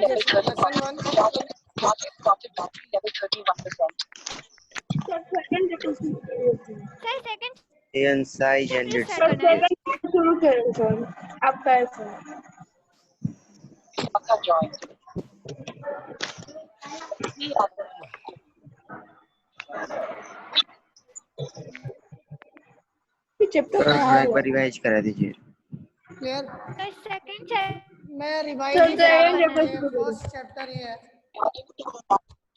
Lesson 1. Charging battery level 31%. Sir, second and size and its शुरू करें sir आपका है सर आपका joint. चैप्टर थोड़ा एक बार रिवाइज करा दीजिए। क्लियर? सेकंड मैं रिवाइज सर, ही करा रहा हूँ, second ये chapter फर्स्ट चैप्टर ही है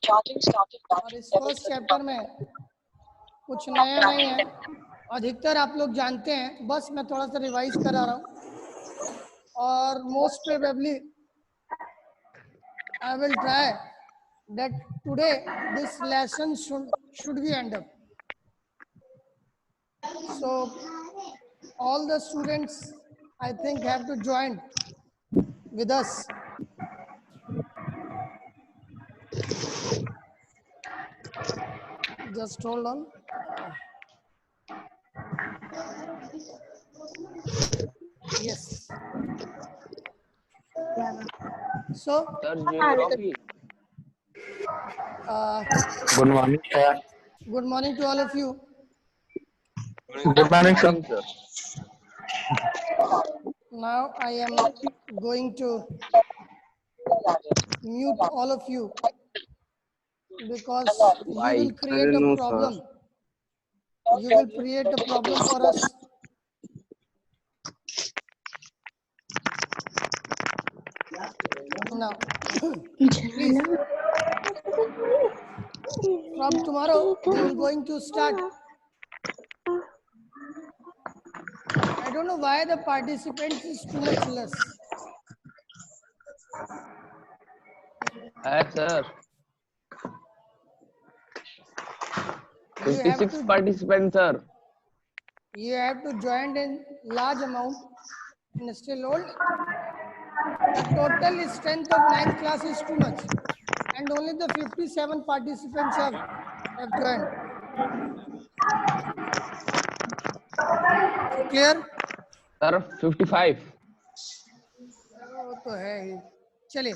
Charging starting और battery इस level फर्स्ट चैप्टर में कुछ नया नहीं है, अधिकतर आप लोग जानते हैं, बस मैं थोड़ा सा रिवाइज करा रहा हूँ और most probably I will try that today this lesson should be end up. So all the students I think have to join with us. Just hold on. Yes. So Good morning, sir. good morning to all of you. Good morning, sir. Now I am going to mute all of you because you will create a problem. You will create a problem for us. Now, please, from tomorrow we will going to start. I don't know why the participants is too much less. Hi, sir. You have 56 to participants, sir. you have to join in large amount and still old. The total strength of 9th class is too much, and only the 57 participants have joined. Clear? Sir, 55. वो तो है ही। चलिए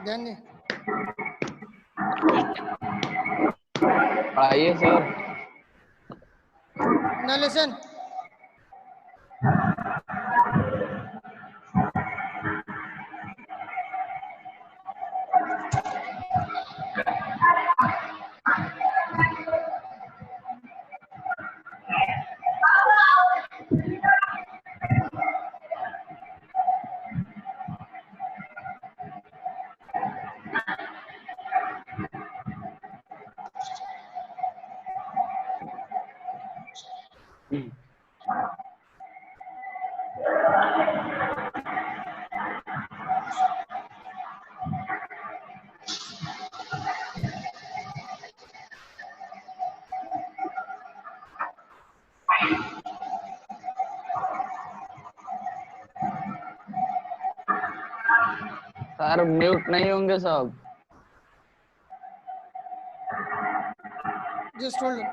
ध्यान दें। आइए sir. Now listen. Sir mute नहीं होंगे सब। Just hold on.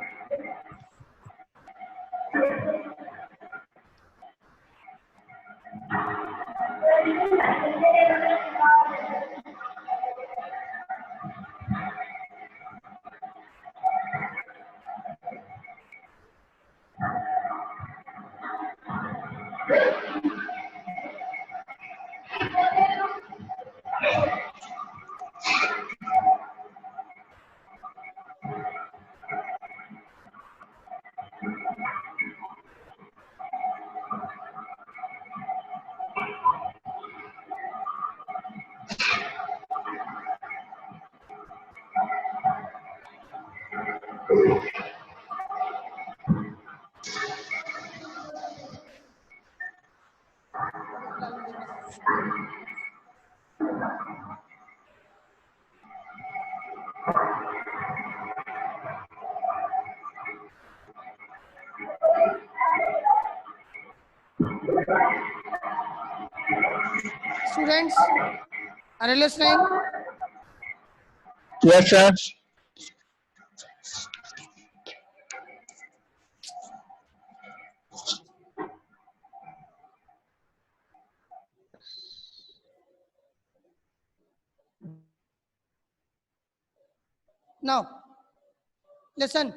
Students, are you listening? Yes, sir. Now, listen.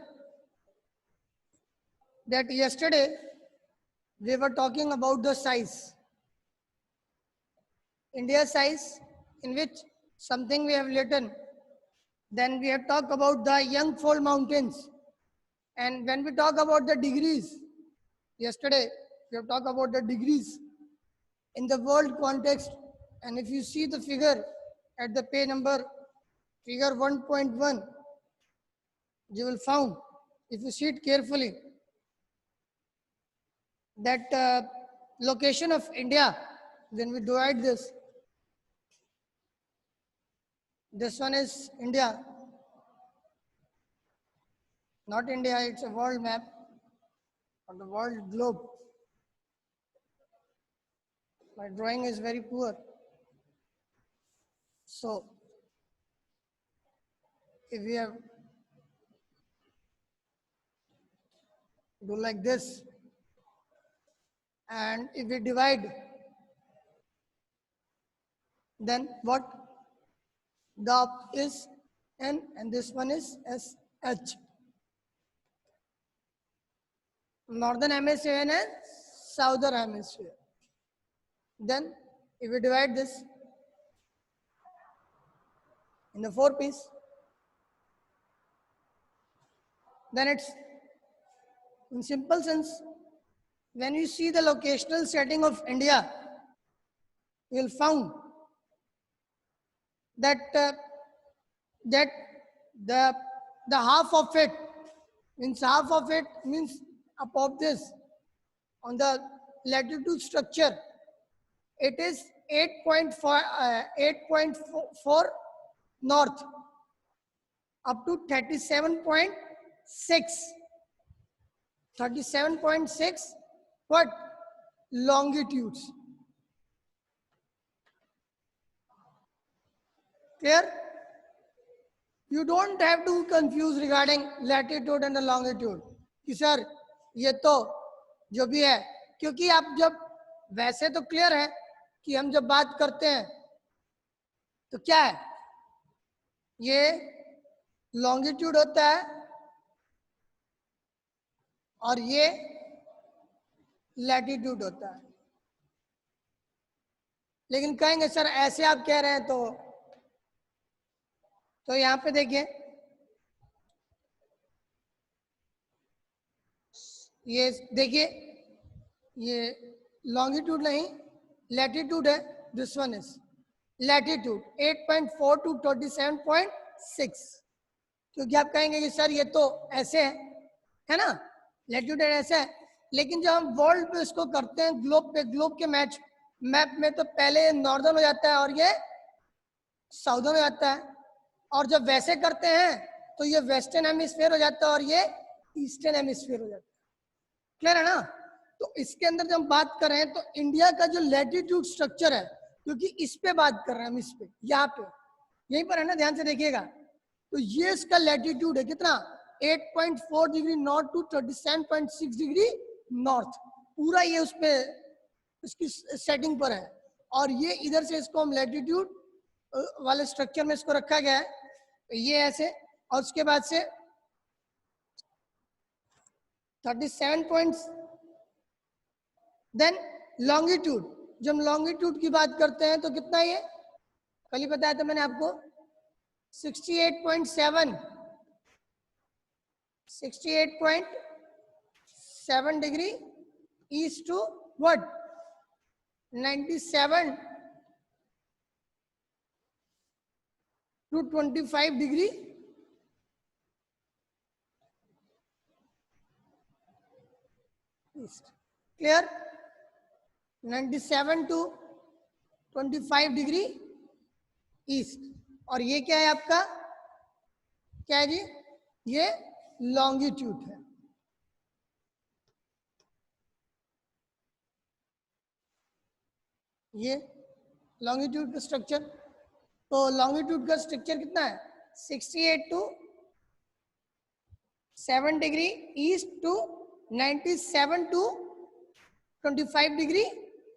That yesterday we were talking about the size, India's size, in which something we have written. Then we have talked about the Young Fold Mountains. And when we talk about the degrees, yesterday we have talked about the degrees in the world context. And if you see the figure at the page number, figure 1.1, you will found, if you see it carefully, that location of India, when we divide this one is India, not India, it's a world map on the world globe. My drawing is very poor. So, if we have do like this, and if we divide, then what? The up is N and this one is SH. Northern hemisphere and southern hemisphere. Then if we divide this in the 4 piece, then it's in simple sense, when you see the locational setting of India, you will found that that the half of it means above this on the latitude structure, it is 8.4 north up to 37.6 what longitudes. Clear? You don't have to confuse regarding latitude and the longitude कि sir ये तो जो भी है, क्योंकि आप जब वैसे तो क्लियर है कि हम जब बात करते हैं तो क्या है, ये लॉन्गिट्यूड होता है और ये लैटिट्यूड होता है. लेकिन कहेंगे सर ऐसे आप कह रहे हैं तो यहां पे देखिए, ये देखिए, ये लॉन्गिट्यूड नहीं लैटिट्यूड है. This one is latitude 8.4 to 27.6. क्योंकि आप कहेंगे कि सर ये तो ऐसे है ना, लैटिट्यूड ऐसा है. लेकिन जब हम वर्ल्ड पे इसको करते हैं ग्लोब पे, ग्लोब के मैप में तो पहले नॉर्दर्न हो जाता है और ये साउदर्न हो जाता है, और जब वैसे करते हैं तो ये वेस्टर्न हेमिस्फीयर हो जाता है और ये ईस्टर्न हेमिस्फीयर हो जाता है. क्लियर है ना? तो इसके अंदर जब हम बात कर रहे हैं तो इंडिया का जो लैटिट्यूड स्ट्रक्चर है, क्योंकि इस पे बात कर रहे हैं हम, इस पे यहाँ पे यहीं पर है ना, ध्यान से देखिएगा. तो ये इसका लैटिट्यूड है कितना, 8.4 degree north to 37.6 degree north. पूरा ये उस पे इसकी सेटिंग पर है. और ये इधर से इसको हम लैटिट्यूड वाले स्ट्रक्चर में इसको रखा गया है, ये ऐसे. और उसके बाद से 37 देन लॉन्गिट्यूड. जब लॉन्गिट्यूड की बात करते हैं तो कितना, ये कल ही बताया था मैंने आपको, 68.7 degree east to what 97 to 25 degree east. Clear? 97 to 25 degree east. और ये क्या है आपका, क्या है जी, ये लॉन्गिट्यूड है. ये लॉन्गिट्यूड का स्ट्रक्चर, तो लॉन्गिट्यूड का स्ट्रक्चर कितना है 68 to 7 degree east to 97 to 25 degree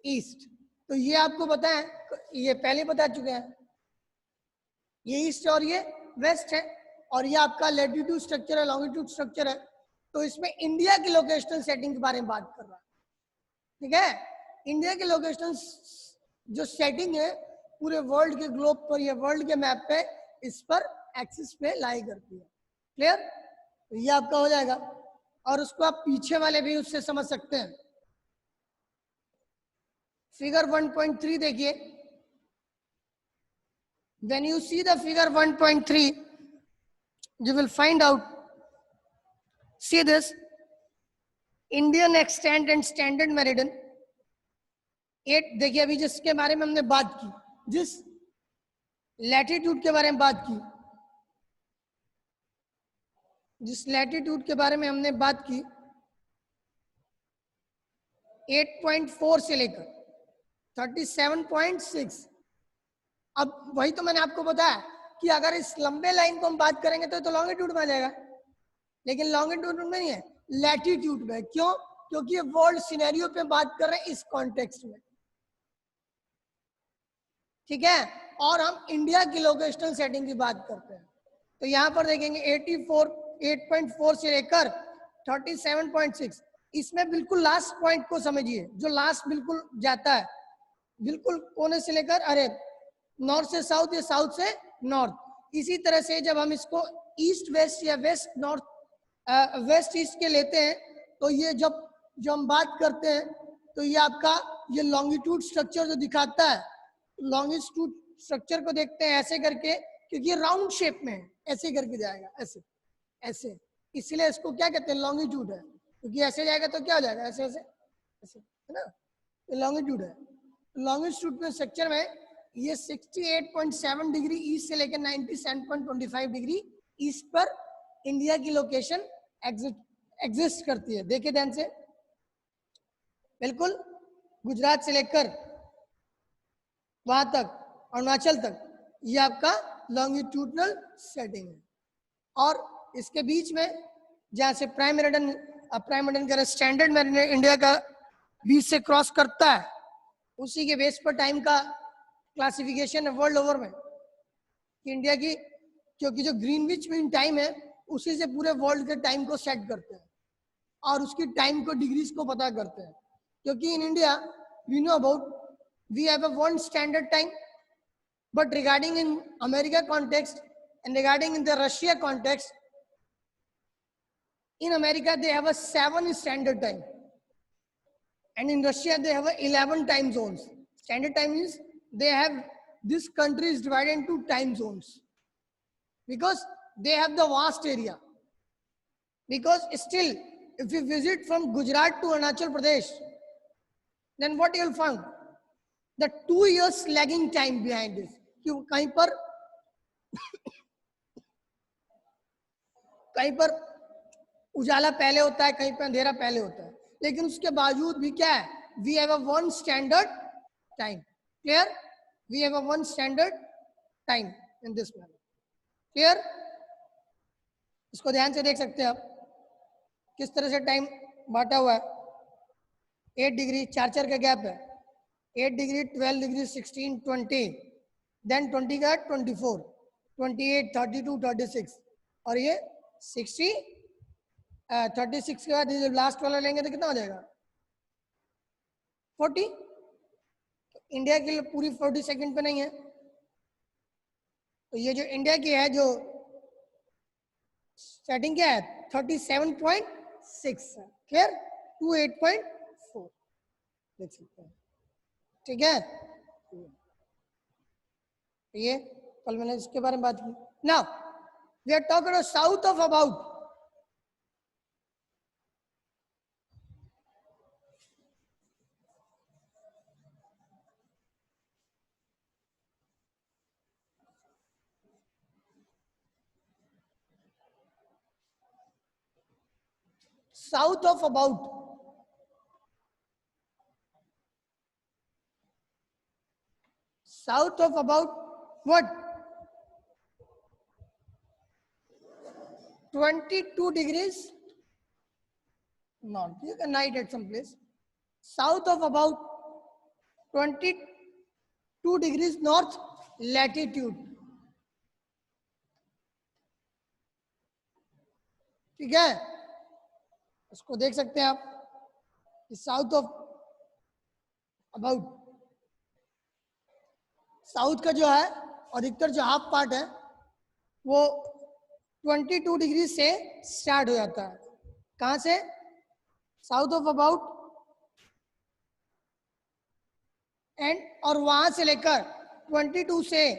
east. तो ये आपको पता है, ये पहले बता चुके हैं, ये ईस्ट और ये वेस्ट है, और ये आपका लैटिट्यूड स्ट्रक्चर है, लॉन्गिट्यूड स्ट्रक्चर है। तो इसमें इंडिया की लोकेशनल सेटिंग के बारे में बात कर रहा है, ठीक है। इंडिया की लोकेशनल जो सेटिंग है पूरे वर्ल्ड के ग्लोब पर या वर्ल्ड के मैप पे, इस पर एक्सिस पे लाई करती है। क्लियर? तो ये आपका हो जाएगा, और उसको आप पीछे वाले भी उससे समझ सकते हैं। फिगर 1.3 देखिए, when you see the figure 1.3 you will find out, see this Indian extent and standard meridian 8। देखिए अभी जिसके बारे में हमने बात की, जिस लैटिट्यूड के बारे में बात की, जिस लैटिट्यूड के बारे में हमने बात की 8.4 से लेकर 37.6। अब वही तो मैंने आपको बताया कि अगर इस लंबे लाइन को हम बात करेंगे तो लॉन्गिट्यूड में आ जाएगा, लेकिन लॉन्गिट्यूड में नहीं है, लैटिट्यूड में। क्यों? क्योंकि ये वर्ल्ड सिनेरियो पे बात कर रहे हैं इस कॉन्टेक्स्ट में, ठीक है। और हम इंडिया की लोकेशनल सेटिंग की बात करते हैं, तो यहाँ पर देखेंगे 8.4 से लेकर 37.6। इसमें बिल्कुल लास्ट पॉइंट को समझिए, जो लास्ट बिल्कुल जाता है, बिल्कुल कोने से लेकर, अरे नॉर्थ से साउथ या साउथ से नॉर्थ। इसी तरह से जब हम इसको ईस्ट वेस्ट या वेस्ट नॉर्थ वेस्ट ईस्ट के लेते हैं, तो ये जब हम बात करते हैं तो ये आपका ये लॉन्गिट्यूड स्ट्रक्चर जो दिखाता है, लॉन्गिट्यूड स्ट्रक्चर को देखते हैं ऐसे करके, क्योंकि ये राउंड शेप में है, ऐसे करके जाएगा, ऐसे ऐसे, इसलिए इसको क्या कहते हैं लॉन्गिट्यूड है, क्योंकि ऐसे जाएगा तो क्या हो जाएगा, ऐसे ऐसे ऐसे, है ना, ये लॉन्गिट्यूड है। लॉन्गिट्यूड में स्ट्रक्चर में ये 68.7 डिग्री ईस्ट से लेकर 97.25 डिग्री ईस्ट पर इंडिया की लोकेशन एग्जिस्ट करती है। देखिए ध्यान से, बिल्कुल गुजरात से लेकर वहां तक अरुणाचल तक, ये आपका लॉन्गिट्यूडनल सेटिंग है। और इसके बीच में जहां से प्राइम मेरिडियन का स्टैंडर्ड मेरिडियन इंडिया का बीच से क्रॉस करता है, उसी के बेस पर टाइम का क्लासिफिकेशन है वर्ल्ड ओवर में कि इंडिया की, क्योंकि जो ग्रीनविच मीन टाइम है उसी से पूरे वर्ल्ड के टाइम को सेट करते हैं और उसकी टाइम को डिग्रीज को पता करते हैं। क्योंकि in India we know about we have a one standard time, but regarding in America context and regarding in the Russia context, in America they have a 7 standard time, and in Russia they have a 11 time zones. Standard time is they have, this country is divided into time zones because they have the vast area. Because still if you visit from Gujarat to Arunachal Pradesh, then what you will find, the 2 years lagging time behind this, कि कहीं पर उजाला पहले होता है, कहीं पर अंधेरा पहले होता है, लेकिन उसके बावजूद भी क्या है, we have a one standard time. Clear? We have a one standard time in this manner. Clear? इसको ध्यान से देख सकते हैं आप किस तरह से टाइम बांटा हुआ है। 8 डिग्री, 4 का गैप है, 8 डिग्री, 12 डिग्री, 16, 20, देन 20 का 24, 28, 32, 36, और ये 60, 36 के बाद जब लास्ट वाला लेंगे तो कितना हो जाएगा 40। तो इंडिया के लिए पूरी 40 सेकंड पे नहीं है, तो ये जो इंडिया की है जो सेटिंग क्या है 37.6 है। क्लियर? 28.4 देख सकते हैं, ठीक है। ये कल मैंने इसके बारे में बात की। Now we are talking south of about south of about south of about what 22 degrees north. You can write at some place south of about 22 degrees north latitude. ठीक है, उसको देख सकते हैं आप, साउथ ऑफ अबाउट, साउथ का जो है अधिकतर जो हाफ पार्ट है वो 22 डिग्री से स्टार्ट हो जाता है. कहां से? साउथ ऑफ अबाउट एंड, और वहां से लेकर 22 से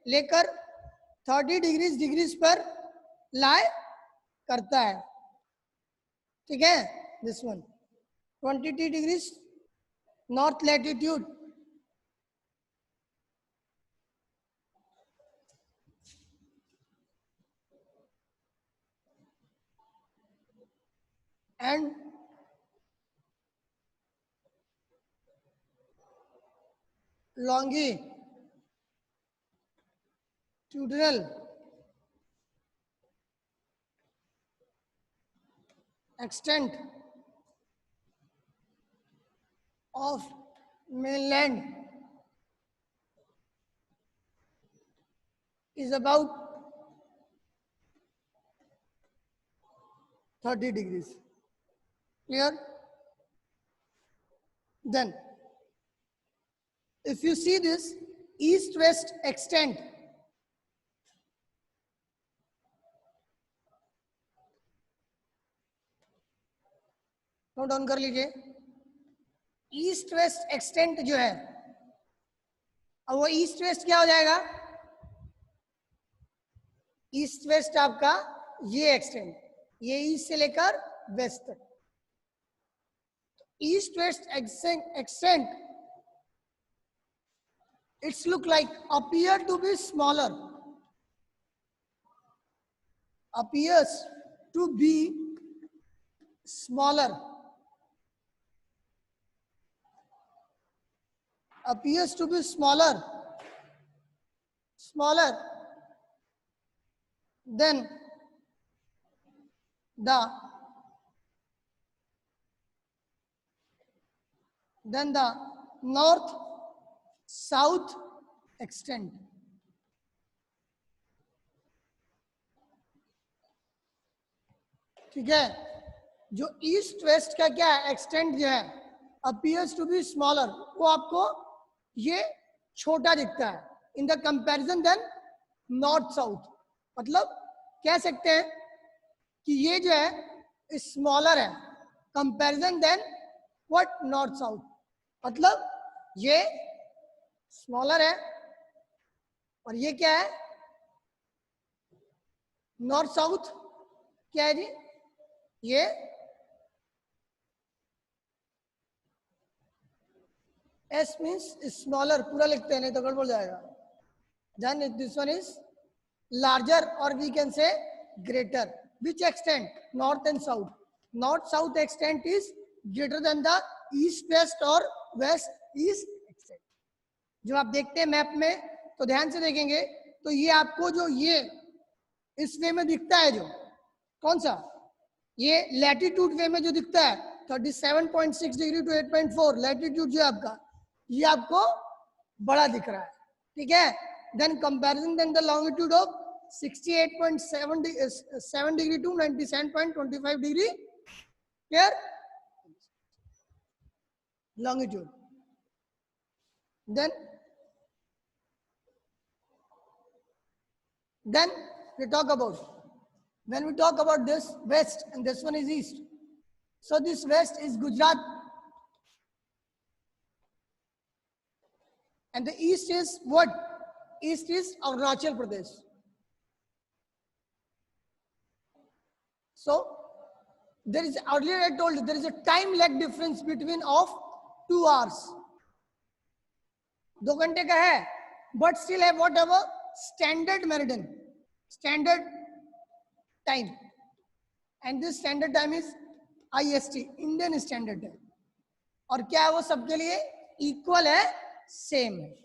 लेकर 30 डिग्रीज पर लाई करता है. ठीक है, this one 22 degrees north latitude. and longitudinal extent of mainland is about 30 degrees. Clear? Then, if you see this east-west extent, note down कर लीजिए, ईस्ट वेस्ट एक्सटेंट जो है, अब वो ईस्ट वेस्ट क्या हो जाएगा? ईस्ट वेस्ट आपका ये एक्सटेंट, ये ईस्ट से लेकर वेस्ट तक. East west extent, it's look like appear to be smaller, appears to be smaller, appears to be smaller than the north south extent. ठीक है, जो ईस्ट वेस्ट का क्या है एक्सटेंट जो है appears to be smaller, वो आपको ये छोटा दिखता है in the comparison than north south. मतलब कह सकते हैं कि ये जो है स्मॉलर है comparison than what north south. मतलब ये स्मॉलर है और ये क्या है नॉर्थ साउथ. क्या है जी? ये एस मीन्स स्मॉलर पूरा लिखते हैं नहीं तो गड़बड़ जाएगा. Then this one is larger और we can say greater. Which extent? North and south. North south extent is greater than the east west और वेस्ट ईस्ट एक्सटेंट. जो आप देखते हैं मैप में तो ध्यान से देखेंगे तो ये आपको जो ये इस वे में दिखता है, जो कौन सा ये लैटिट्यूड वे में जो दिखता है 37.6 डिग्री टू 8.4 लैटिट्यूड जो है आपका, ये आपको बड़ा दिख रहा है. ठीक है, then comparison than the longitude of 68.7 degree to 97.25 degree. Clear? longitude. Then we talk about, when we talk about this west and this one is east, so this west is Gujarat and the east is what? East is Arunachal Pradesh. So there is, earlier I told you, there is a time lag difference between of 2 hours. 2 घंटे का है, but still have whatever standard meridian, standard time, and this standard time is IST, Indian Standard Time. और क्या है वो सबके लिए equal है, सेम है.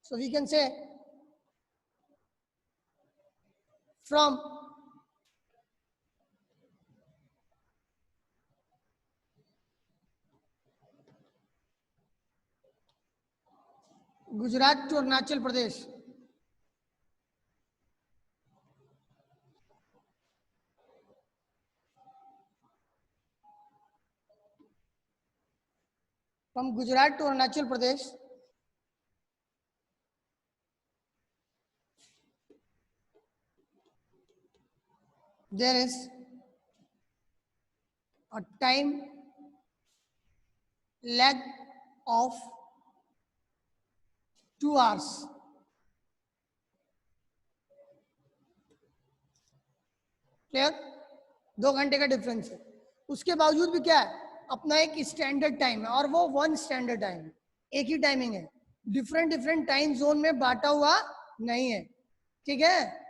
So we can say from Gujarat to Arunachal Pradesh. From Gujarat to Arunachal Pradesh, there is a time lag of 2 hours. Clear? 2 घंटे का डिफरेंस है. उसके बावजूद भी क्या है, अपना एक स्टैंडर्ड टाइम है और वो 1 स्टैंडर्ड टाइम है, एक ही टाइमिंग है, डिफरेंट टाइम जोन में बांटा हुआ नहीं है. ठीक है?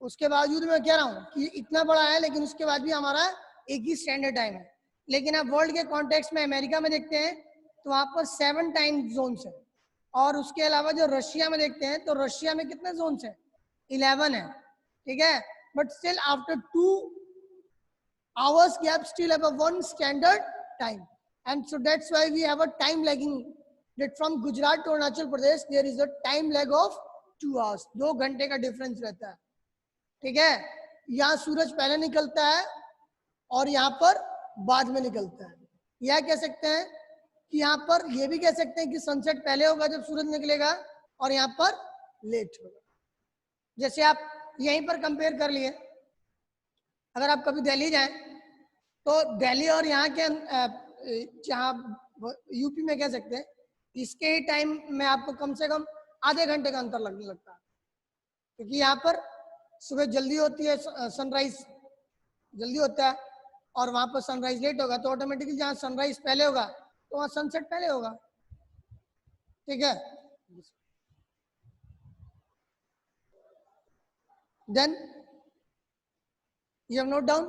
उसके बावजूद मैं कह रहा हूँ कि इतना बड़ा है, लेकिन उसके बाद भी हमारा एक ही स्टैंडर्ड टाइम है. लेकिन आप वर्ल्ड के कॉन्टेक्स्ट में अमेरिका में देखते हैं तो वहां पर 7 टाइम जोन्स है, और उसके अलावा जो रशिया में देखते हैं तो रशिया में कितने जोन्स है? 11 है. ठीक है? But still after 2 hours gap still have a 1 standard time, and so that's why we have a time lagging, that from Gujarat to Arunachal Pradesh there is a time lag of 2 hours. 2 घंटे का difference रहता है. ठीक है? यहाँ सूरज पहले निकलता है और यहाँ पर बाद में निकलता है. यह कह सकते हैं कि यहाँ पर ये भी कह सकते हैं कि सनसेट पहले होगा जब सूरज निकलेगा, और यहाँ पर लेट होगा. जैसे आप यहीं पर कंपेयर कर लिए, अगर आप कभी दिल्ली जाएं तो दिल्ली और यहाँ के जहाँ यूपी में कह सकते हैं, इसके ही टाइम में आपको कम से कम आधे घंटे का अंतर लगने लगता है, क्योंकि यहाँ पर सुबह जल्दी होती है, सनराइज जल्दी होता है, और वहां पर सनराइज लेट होगा, तो ऑटोमेटिकली जहाँ सनराइज पहले होगा तो वहाँ सनसेट पहले होगा. ठीक है? Then you have note down?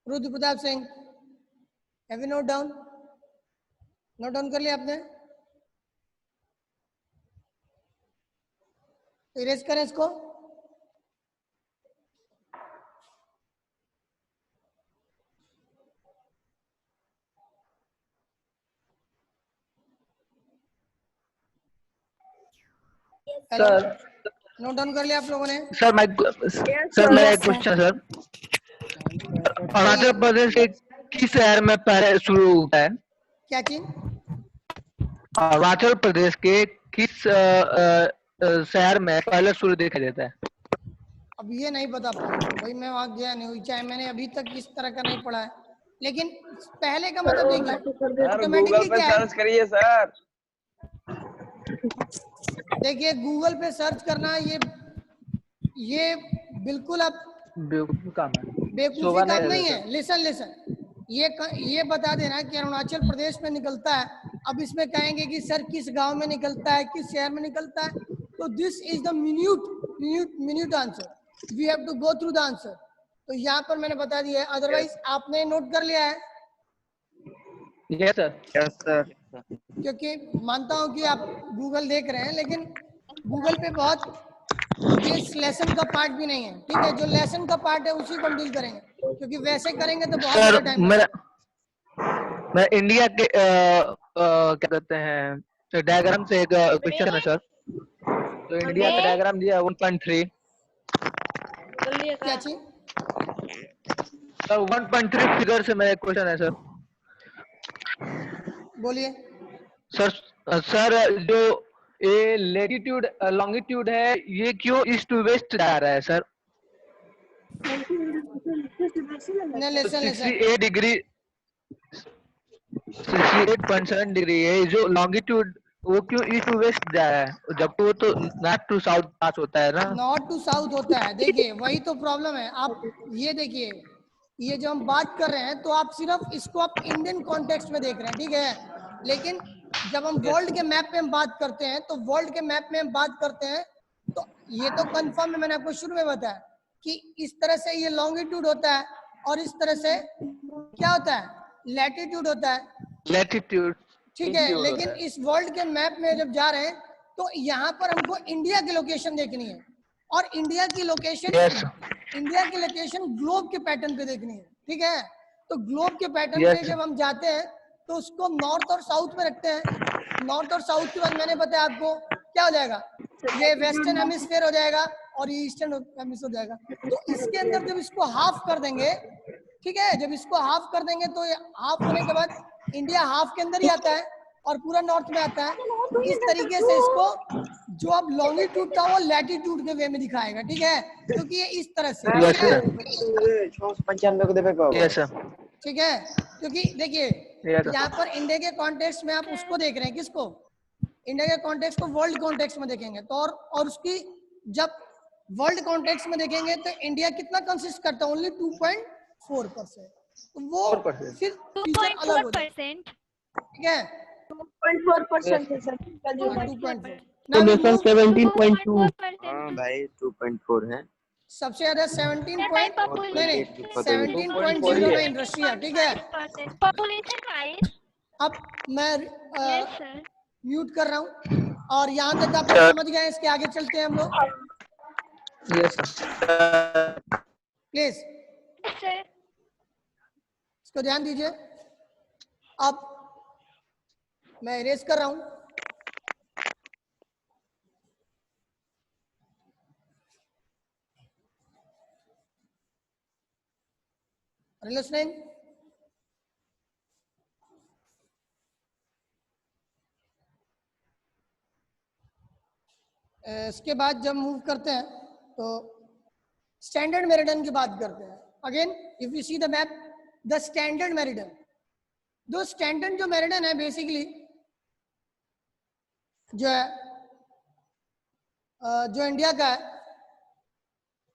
Rudra Pratap Singh, have you note down? Note down कर लिया आपने? इरेज करें इसको. सर नोट डाउन कर लिया आप लोगों ने? सर मेरा एक क्वेश्चन सर, अरुणाचल प्रदेश के किस शहर में पहले शुरू होता है? क्या चीज? अरुणाचल प्रदेश के किस शहर में पहले सूर्य दिखाई देता है? अब ये नहीं पता भाई, मैं वहां गया नहीं हूँ, चाहे मैंने अभी तक इस तरह का नहीं पढ़ा है, लेकिन पहले का मतलब देखिए ऑटोमेटिकली क्या है, सर्च करिए सर. देखिए गूगल पे सर्च करना ये बिल्कुल आप बेवकूफी काम है. बेवकूफी काम नहीं है. लिसन ये बता देना कि अरुणाचल प्रदेश में निकलता है. अब इसमें कहेंगे कि सर किस गांव में निकलता है, किस शहर में निकलता है, तो this is the minute answer. We have to go through the answer. तो यहाँ पर मैंने बता दिया है, अदरवाइज आपने नोट कर लिया है? Yes sir. Yes sir. क्योंकि मानता हूं कि आप गूगल देख रहे हैं, लेकिन गूगल पे बहुत इस लेसन का पार्ट भी नहीं है. ठीक है? जो लेसन का पार्ट है उसी को हम डील करेंगे, क्योंकि वैसे करेंगे तो बहुत सर टाइम. मैं इंडिया के क्या कहते हैं डायग्राम से एक क्वेश्चन है सर. तो इंडिया का डायग्राम दिया 1.3. क्या चीज? सर 1.3 फिगर से मेरा क्वेश्चन है सर. बोलिए. सर जो ये लेटीट्यूड लॉन्गिट्यूड है, ये क्यों ईस्ट टू वेस्ट जा रहा है सर? लेसन 68 डिग्री 68.7 डिग्री है जो लॉन्गिट्यूड, वो क्यों ईस्ट टू वेस्ट जा रहा है, जबकि वो तो नॉर्थ टू साउथ पास होता है ना? नॉर्थ टू साउथ होता है. देखिए वही तो प्रॉब्लम है. आप ये देखिए, ये जो हम बात कर रहे हैं तो आप सिर्फ इसको आप इंडियन कॉन्टेक्स्ट में देख रहे हैं. ठीक है? लेकिन जब हम वर्ल्ड के मैप पे हम बात करते हैं, तो वर्ल्ड के मैप में हम बात करते हैं तो ये तो कंफर्म है, मैंने आपको शुरू में बताया कि इस तरह से ये लॉन्गिट्यूड होता है, और इस तरह से क्या होता है? लैटिट्यूड होता है. लैटिट्यूड. ठीक है, Include लेकिन होता है। इस वर्ल्ड के मैप में जब जा रहे हैं तो यहाँ पर हमको इंडिया की लोकेशन देखनी है, और इंडिया की लोकेशन यस ग्लोब के पैटर्न पे देखनी है। ठीक है, तो ग्लोब के पैटर्न पे यस जब हम जाते हैं तो उसको नॉर्थ और साउथ में रखते हैं। नॉर्थ और साउथ के बाद मैंने बताया आपको क्या हो जाएगा, ये वेस्टर्न हेमिस्फीयर हो जाएगा और ये ईस्टर्न हेमिस्फीयर हो जाएगा। तो इसके अंदर जब इसको हाफ कर देंगे, ठीक है, जब इसको हाफ कर देंगे तो ये हाफ होने के बाद इंडिया हाफ के अंदर ही आता है और पूरा नॉर्थ में आता है। तो इस तरीके से इसको जो अब लॉन्गिट्यूड था वो लैटिट्यूड के वे में दिखाएगा। ठीक है, क्योंकि ये इस तरह से, यस ठीक है, सर 695 को देवे कब यस सर ठीक है, क्योंकि देखिए यस यहाँ पर इंडिया के कॉन्टेक्स्ट में आप उसको देख रहे हैं, किसको, इंडिया के कॉन्टेक्स्ट को वर्ल्ड कॉन्टेक्स्ट में देखेंगे तो और उसकी जब वर्ल्ड कॉन्टेक्स्ट में देखेंगे तो इंडिया कितना कंसिस्ट करता है, ओनली 2.4%। तो वो 4%। फिर फीचर अलग हो जाता है। 2.4%. ठीक है, 0.4% है सर। 2.4। 17.2 हाँ भाई 2.4 है। सबसे ज्यादा 17 पॉइंट नहीं 2.48 17.09 रशिया। ठीक है, Population wise, अब मैं yes sir. म्यूट कर रहा हूँ और यहाँ तक आप लोग समझ गए। इसके आगे चलते हैं हम लोग, yes sir please Yes sir. इसको ध्यान दीजिए। अब मैं इरेज कर रहा हूँ। लिसनिंग, इसके बाद जब मूव करते हैं तो स्टैंडर्ड मेरिडियन की बात करते हैं। Again if you see the map, the standard meridian, दो स्टैंडर्ड जो मेरिडियन है बेसिकली जो है जो इंडिया का है,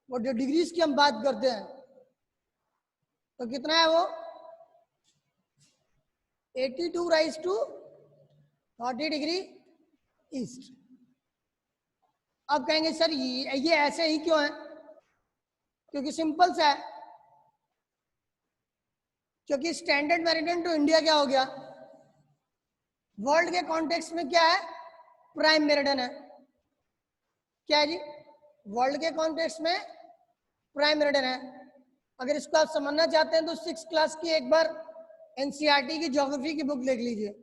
वो जो डिग्रीज की हम बात करते हैं तो कितना है वो 82 राइज टू 40 डिग्री ईस्ट। अब कहेंगे सर ये ऐसे ही क्यों है, क्योंकि सिंपल सा है, क्योंकि स्टैंडर्ड मेरिडियन टू इंडिया क्या हो गया, वर्ल्ड के कॉन्टेक्स्ट में क्या है, प्राइम मेरिडियन है। क्या है जी, वर्ल्ड के कॉन्टेक्स्ट में प्राइम मेरिडियन है। अगर इसको आप समझना चाहते हैं तो 6th क्लास की एक बार एनसीईआरटी की ज्योग्राफी की बुक देख लीजिए,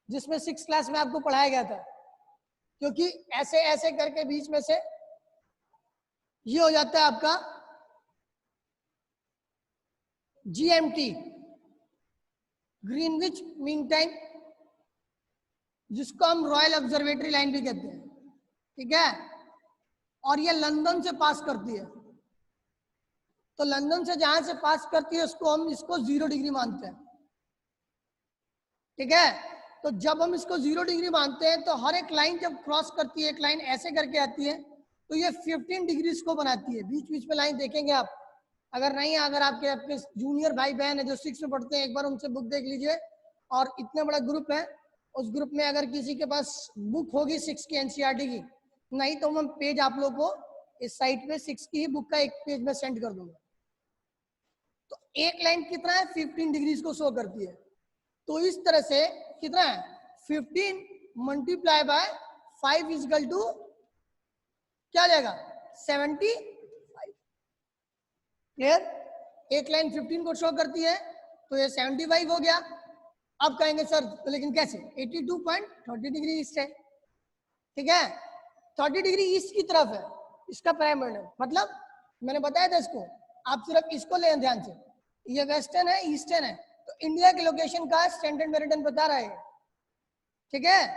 जिसमें 6th क्लास में आपको पढ़ाया गया था। क्योंकि ऐसे ऐसे करके बीच में से ये हो जाता है आपका जीएमटी, ग्रीनविच मीन टाइम, जिसको हम रॉयल ऑब्जर्वेटरी लाइन भी कहते हैं। ठीक है, और ये लंदन से पास करती है, तो लंदन से जहां से पास करती है उसको हम इसको 0 डिग्री मानते हैं। ठीक है, तो जब हम इसको 0 डिग्री मानते हैं तो हर एक लाइन जब क्रॉस करती है, एक लाइन ऐसे करके आती है तो ये 15 डिग्रीज को बनाती है। बीच बीच में लाइन देखेंगे आप, अगर नहीं, अगर आपके जूनियर भाई बहन है जो 6 में पढ़ते हैं, एक बार उनसे बुक देख लीजिए। और इतना बड़ा ग्रुप है, उस ग्रुप में अगर किसी के पास बुक होगी 6 की एनसीईआरटी की, नहीं तो मैं पेज आप लोग को इस साइट पे 6 की ही बुक का एक पेज में सेंड कर दूंगा। तो एक लाइन कितना है, 15 डिग्रीज को शो करती है। तो इस तरह से कितना है, 15 मल्टीप्लाई बाय 5 इजकल टू क्या आ जाएगा, 75। क्लियर, एक लाइन 15 को शो करती है तो ये 75 हो गया। अब कहेंगे सर तो लेकिन कैसे, 82.30 डिग्री ईस्ट है। ठीक है, 30 डिग्री ईस्ट की तरफ है इसका प्राइम मेरिडियन। मतलब मैंने बताया था इसको, आप सिर्फ इसको लें ध्यान से, ये वेस्टर्न है ईस्टर्न है, तो इंडिया के लोकेशन का स्टैंडर्ड मेरिडियन बता रहा है। ठीक है,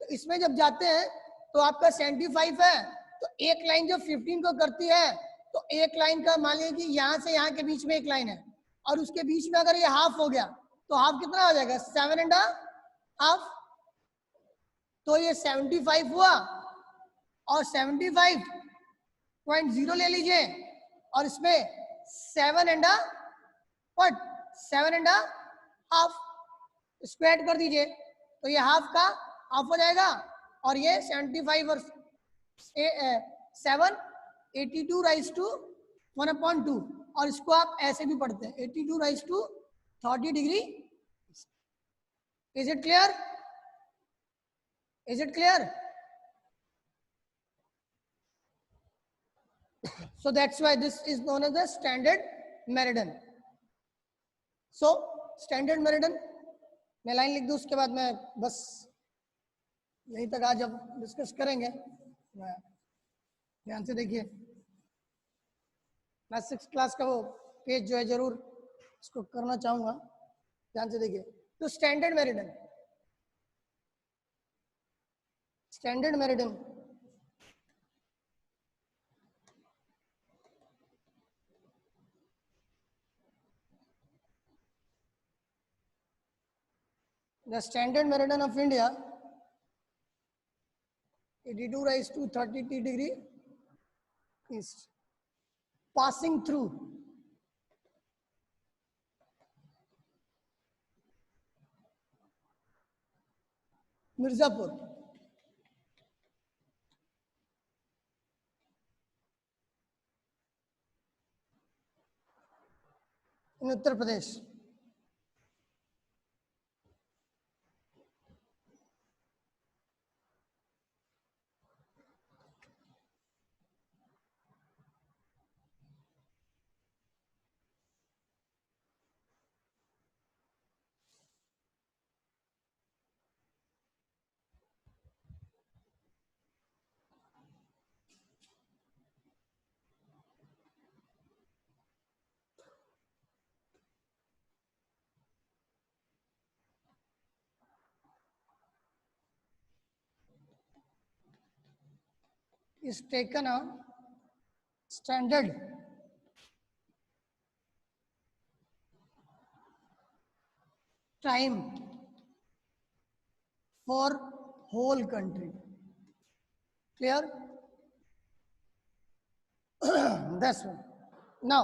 तो इसमें जब जाते हैं तो आपका 75 है, तो एक लाइन जो 15 को करती है, तो एक लाइन का मान लीजिए कि यहाँ से यहाँ के बीच में एक लाइन है, और उसके बीच में अगर ये हाफ हो गया तो हाफ कितना हो जाएगा, 7.5। तो ये 75 हुआ, और 75.0 ले लीजिए, और इसमें 7.5 स्क्वायर कर दीजिए, तो ये हाफ का हाफ हो जाएगा। और ये 75 और 7 82 राइज टू 1/2, और इसको आप ऐसे भी पढ़ते हैं 82 rise to 30 degree. Is it clear? Is it clear? So that's why this is known as the standard meridian. So standard meridian, मैं लाइन लिख दूं, उसके बाद मैं बस यहीं तक आज अब डिस्कस करेंगे। ध्यान से देखिए, क्लास 6 क्लास का वो पेज जो है जरूर इसको करना चाहूंगा, ध्यान से देखिए। तो standard meridian, standard meridian the standard meridian of India 82 rise to 30 degree east, passing through Mirzapur, in Uttar Pradesh. Is taken a standard time for whole country. Clear? That's one. Now,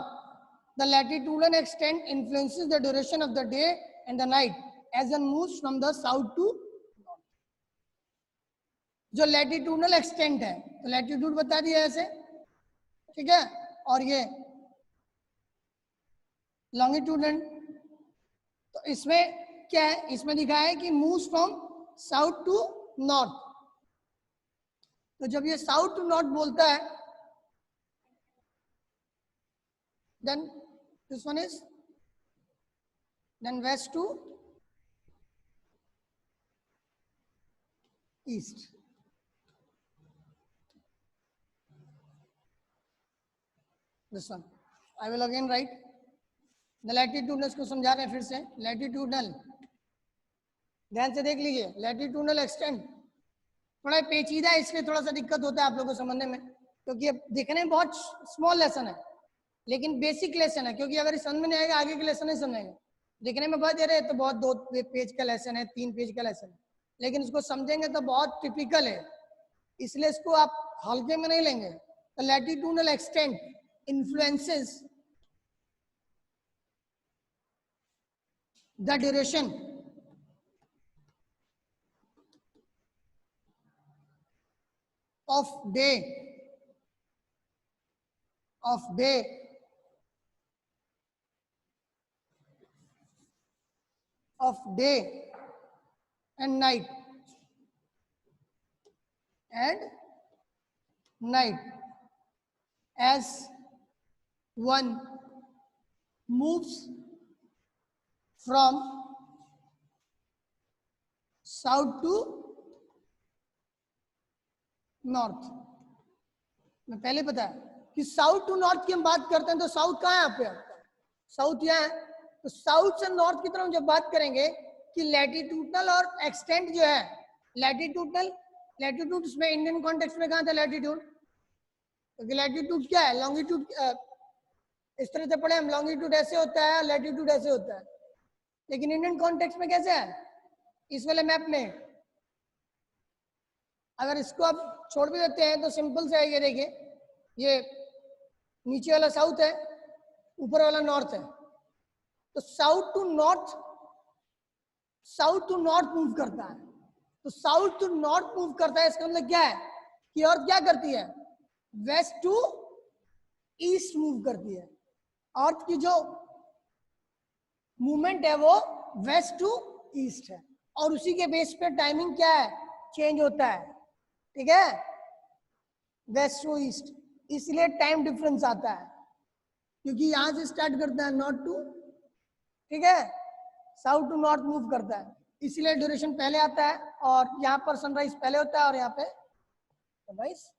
the latitudinal extent influences the duration of the day and the night as one moves from the south to north. जो latitudinal extent है, तो latitude बता दिया ऐसे, ठीक है, और ये लॉन्गिट्यूडन, तो इसमें क्या है, इसमें दिखा है कि moves from south to north. तो जब ये साउथ टू नॉर्थ बोलता है, then this one is then west to east. This one I will again write the latitudinal को समझा रहे हैं फिर से। लैटिट्यूडनल, ध्यान से देख लीजिए, लैटिट्यूडनल एक्सटेंट थोड़ा पेचीदा है, इसलिए थोड़ा सा दिक्कत होता है आप लोगों को समझने में, क्योंकि अब देखने में बहुत स्मॉल लेसन है लेकिन बेसिक लेसन है, क्योंकि अगर समझ में नहीं आएगा आगे के लेसन नहीं समझेंगे। देखने में बहुत दे रहे तो बहुत 2 पेज का लेसन है, 3 पेज का लेसन है, लेकिन इसको समझेंगे तो बहुत टिपिकल है, इसलिए इसको आप हल्के में नहीं लेंगे। तो latitudinal extent influences the duration of day and night as one moves from south to north। मैं पहले बताया कि साउथ टू नॉर्थ की हम बात करते हैं, तो साउथ कहाँ है आप पे, साउथ यहाँ है, तो साउथ से नॉर्थ की तरफ जब बात करेंगे कि लैटिट्यूडनल और एक्सटेंट जो है, लैटिट्यूड इसमें इंडियन कॉन्टेक्स्ट में कहाँ था लैटिट्यूड, क्योंकि लैटिट्यूड क्या है, लॉन्गिट्यूड इस तरह से पढ़े हम, लॉन्गिट्यूड ऐसे होता है, लैटिट्यूड ऐसे होता है, लेकिन इंडियन कॉन्टेक्स्ट में कैसे है, इस वाले मैप में अगर इसको आप छोड़ भी देते हैं तो सिंपल से है, ये देखिए, ये नीचे वाला साउथ है, ऊपर वाला नॉर्थ है, तो साउथ टू नॉर्थ मूव करता है, तो साउथ टू नॉर्थ मूव करता है, इसका मतलब क्या है कि अर्थ क्या करती है, वेस्ट टू ईस्ट मूव करती है। अर्थ की जो मूवमेंट है वो वेस्ट टू ईस्ट है, और उसी के बेस पे टाइमिंग क्या है, चेंज होता है, ठीक है, वेस्ट टू ईस्ट, इसलिए टाइम डिफरेंस आता है, क्योंकि यहां से स्टार्ट करता है नॉर्थ टू, ठीक है, साउथ टू नॉर्थ मूव करता है, इसलिए ड्यूरेशन पहले आता है, और यहाँ पर सनराइज पहले होता है और यहाँ पे सनराइज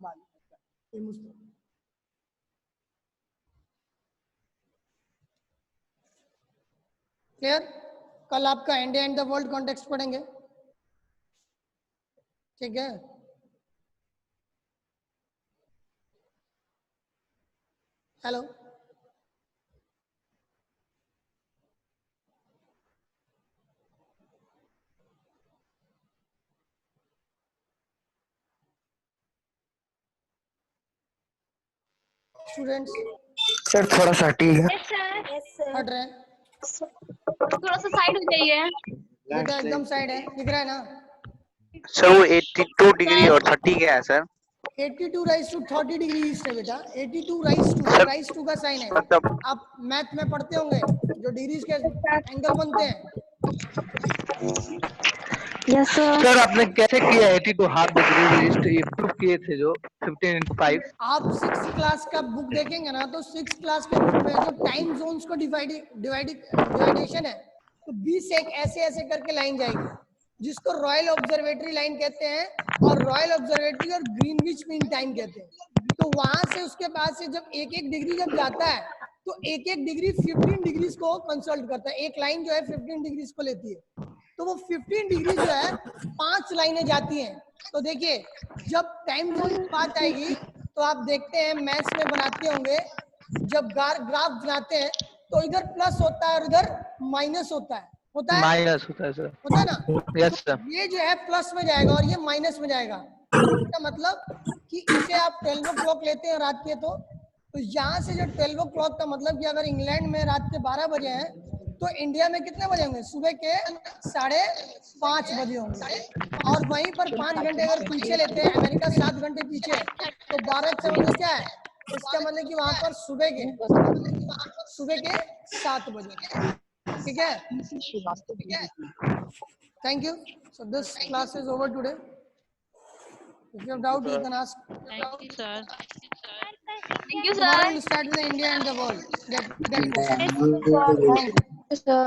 बाद में होता है। ये मुश्किल क्लियर। कल आपका India and the world context पढ़ेंगे, ठीक है। हेलो, स्टूडेंट्स सर थोड़ा सा ठीक है। Yes sir. पढ़ रहे हैं, थोड़ा सा साइड हो जाइए। बेटा एकदम साइड है, दिख रहा है ना। सर वो 82 डिग्री और 30 क्या है sir? 82 rise to 30 degree east है बेटा, 82 राइज टू का साइन है। मतलब आप मैथ में पढ़ते होंगे जो डिग्रीज के एंगल बनते हैं। Yes sir. सर आपने कैसे किया 82 हाफ डिग्री ईस्ट, ये प्रूफ किए थे जो 15 into 5? आप 6th क्लास का बुक देखेंगे ना, तो 6th क्लास के बुक में जो टाइम जोन्स को डिवाइडेशन है, तो 20 एक ऐसे ऐसे करके लाइन जाएगी, जिसको रॉयल ऑब्जर्वेटरी लाइन कहते हैं, और रॉयल ऑब्जर्वेटरी और ग्रीनविच मीन टाइम कहते हैं। तो वहां से उसके बाद से जब एक एक डिग्री जब जाता है, तो एक एक डिग्री 15 डिग्रीज को कंसल्ट करता है। एक लाइन जो है 15 डिग्रीज को लेती है, तो वो 15 डिग्री जो है 5 लाइनें जाती हैं। तो देखिए, जब टाइम जोन की बात आएगी, तो आप देखते हैं मैथ्स में बनाते होंगे, जब ग्राफ बनाते हैं तो इधर प्लस होता है और इधर माइनस होता है माइनस होता है सर। होता है ना। Yes sir. ये जो है प्लस में जाएगा और ये माइनस में जाएगा। इसका मतलब कि इसे आप 12 o'clock लेते हैं रात के, तो यहाँ से जो 12 o'clock का मतलब कि अगर इंग्लैंड में रात के 12 बजे हैं, तो इंडिया में कितने बजे होंगे, सुबह के 5:30 बजे होंगे। और वहीं पर 5 घंटे अगर पीछे लेते हैं, अमेरिका 7 घंटे पीछे है, तो 12 से मतलब क्या है, इसका मतलब कि वहां पर सुबह के 7 बजे, ठीक है। Thank you. So this class is over today. If you have doubt, you can ask. Thank you sir. Thank you Tomorrow sir. we'll start with the India and the world. That question. Yes, sir.